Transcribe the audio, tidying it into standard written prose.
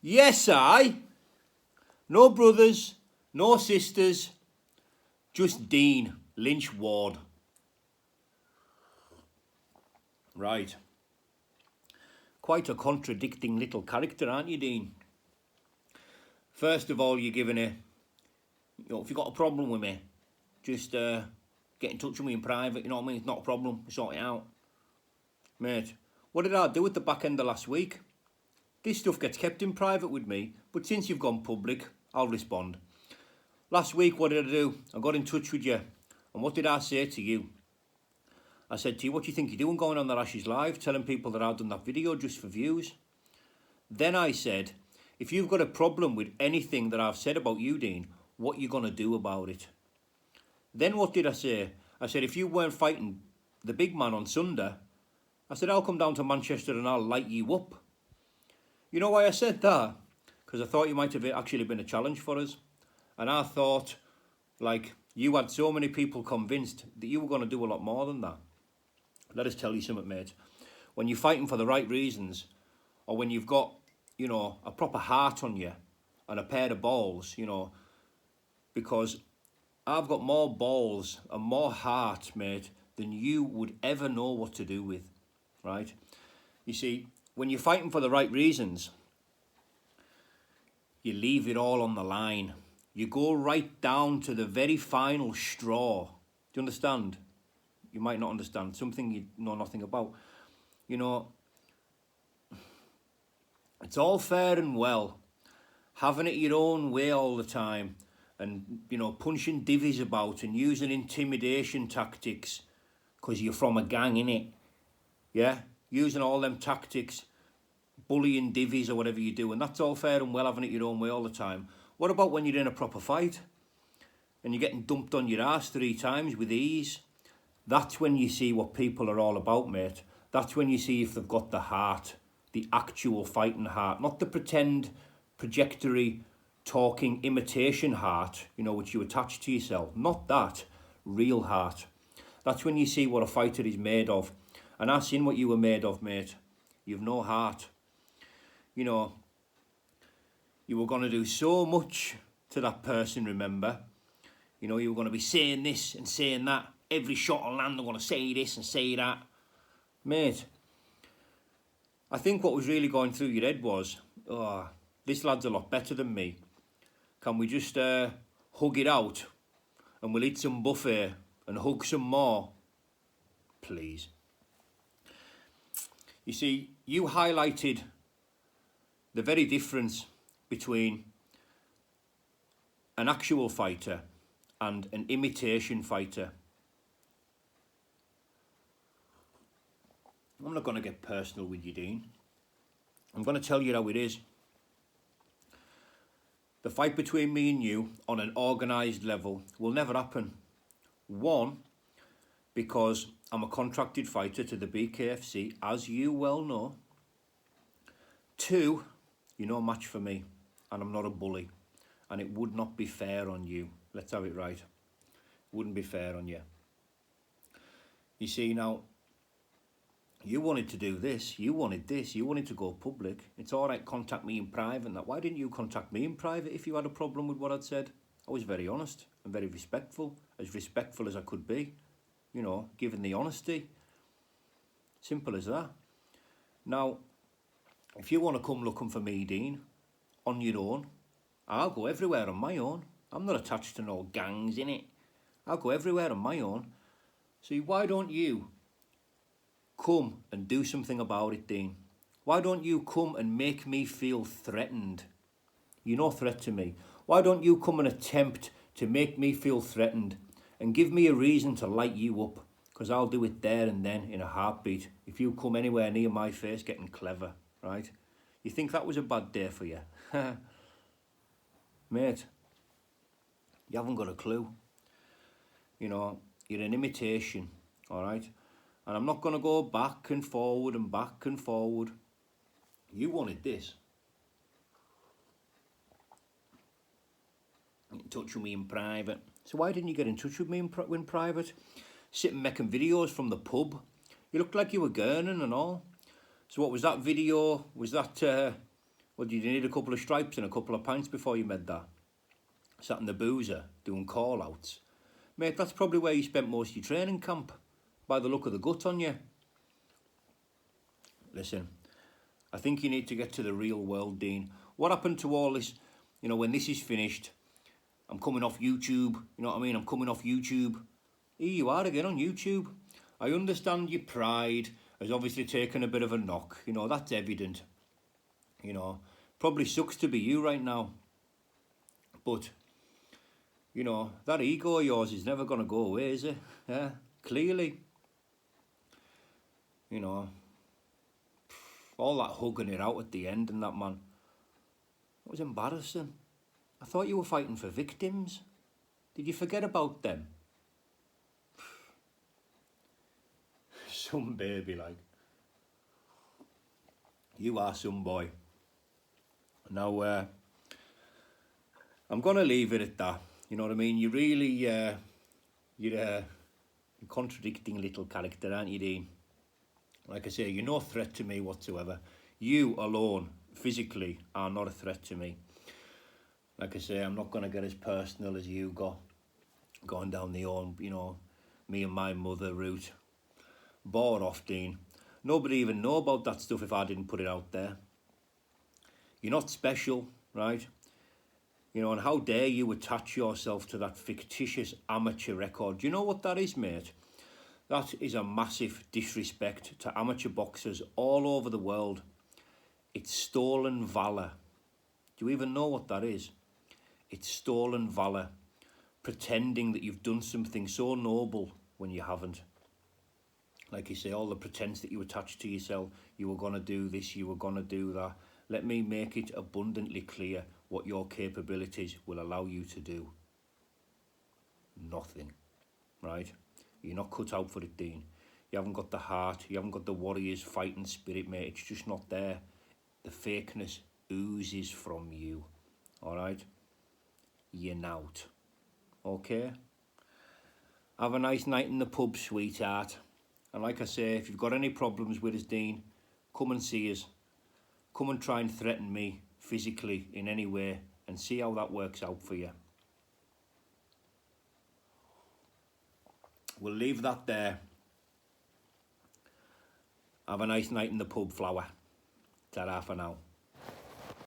Yes, I. No brothers, no sisters, just Dean, Lynch Ward. Right. Quite a contradicting little character, aren't you, Dean? First of all, you're giving a, if you've got a problem with me, just get in touch with me in private, you know what I mean? It's not a problem, we'll sort it out. Mate, what did I do at the back end of last week? This stuff gets kept in private with me, but since you've gone public, I'll respond. Last week, what did I do? I got in touch with you, and what did I say to you? I said to you, what do you think you're doing going on the Ashes Live, telling people that I've done that video just for views? Then I said, if you've got a problem with anything that I've said about you, Dean, what are you going to do about it? Then what did I say? I said, if you weren't fighting the big man on Sunday, I said, I'll come down to Manchester and I'll light you up. You know why I said that? Because I thought you might have actually been a challenge for us. And I thought, like, you had so many people convinced that you were going to do a lot more than that. Let us tell you something, mate. When you're fighting for the right reasons, or when you've got, you know, a proper heart on you and a pair of balls, you know, because I've got more balls and more heart, mate, than you would ever know what to do with, right? You see, when you're fighting for the right reasons, you leave it all on the line. You go right down to the very final straw. Do you understand? You might not understand. Something you know nothing about. You know, it's all fair and well having it your own way all the time and, you know, punching divvies about and using intimidation tactics because you're from a gang, innit? Yeah? Using all them tactics, bullying divvies or whatever you do, and that's all fair and well having it your own way all the time. What about when you're in a proper fight and you're getting dumped on your ass 3 times with ease? That's when you see what people are all about, mate. That's when you see if they've got the heart, the actual fighting heart, not the pretend, projectory, talking, imitation heart, you know, which you attach to yourself. Not that, real heart. That's when you see what a fighter is made of. And I've seen what you were made of, mate. You've no heart. You know, you were going to do so much to that person, remember? You know, you were going to be saying this and saying that. Every shot on land, I'm going to say this and say that. Mate, I think what was really going through your head was, oh, this lad's a lot better than me. Can we just hug it out and we'll eat some buffet and hug some more? Please. You see, you highlighted the very difference between an actual fighter and an imitation fighter. I'm not going to get personal with you, Dean. I'm going to tell you how it is. The fight between me and you on an organised level will never happen. 1, because I'm a contracted fighter to the BKFC, as you well know. 2, you're no match for me, and I'm not a bully. And it would not be fair on you. Let's have it right. Wouldn't be fair on you. You see, now, you wanted to do this, you wanted this, you wanted to go public. It's all right, contact me in private and that. Why didn't you contact me in private if you had a problem with what I'd said? I was very honest and very respectful as I could be, you know, given the honesty. Simple as that. Now, if you want to come looking for me, Dean, on your own, I'll go everywhere on my own. I'm not attached to no gangs, innit? I'll go everywhere on my own. See, why don't you come and do something about it, Dean? Why don't you come and make me feel threatened? You're no threat to me. Why don't you come and attempt to make me feel threatened and give me a reason to light you up? Because I'll do it there and then in a heartbeat if you come anywhere near my face getting clever, right? You think that was a bad day for you? Mate, you haven't got a clue. You know, you're an imitation, all right? And I'm not going to go back and forward and back and forward. You wanted this. Get in touch with me in private. So why didn't you get in touch with me in private? Sitting making videos from the pub. You looked like you were gurning and all. So what was that video? Was that Well, did you need a couple of stripes and a couple of pints before you made that? Sat in the boozer doing call-outs. Mate, that's probably where you spent most of your training camp, by the look of the gut on you. Listen, I think you need to get to the real world, Dean. What happened to all this, you know, when this is finished, I'm coming off YouTube, you know what I mean? I'm coming off YouTube. Here you are again on YouTube. I understand your pride has obviously taken a bit of a knock, you know, that's evident. You know, probably sucks to be you right now. But, you know, that ego of yours is never going to go away, is it? Yeah, clearly. You know, all that hugging it out at the end and that, man, it was embarrassing. I thought you were fighting for victims. Did you forget about them? Some baby, like. You are some boy. Now, I'm going to leave it at that. You know what I mean? You really, you're a contradicting little character, aren't you, Dean? Like I say, you're no threat to me whatsoever. You alone, physically, are not a threat to me. Like I say, I'm not going to get as personal as you going down the own, you know, me and my mother route. Bore off, Dean. Nobody even know about that stuff if I didn't put it out there. You're not special, right? You know, and how dare you attach yourself to that fictitious amateur record? Do you know what that is, mate? That is a massive disrespect to amateur boxers all over the world. It's stolen valour. Do you even know what that is? It's stolen valour. Pretending that you've done something so noble when you haven't. Like you say, all the pretense that you attach to yourself, you were going to do this, you were going to do that. Let me make it abundantly clear what your capabilities will allow you to do. Nothing, right? You're not cut out for it, Dean. You haven't got the heart, you haven't got the warrior's fighting spirit, mate. It's just not there. The fakeness oozes from you, all right? You're out, okay? Have a nice night in the pub, sweetheart. And like I say, if you've got any problems with us, Dean, come and see us. Come and try and threaten me physically in any way and see how that works out for you. We'll leave that there. Have a nice night in the pub, Flower. Ta-ra for now.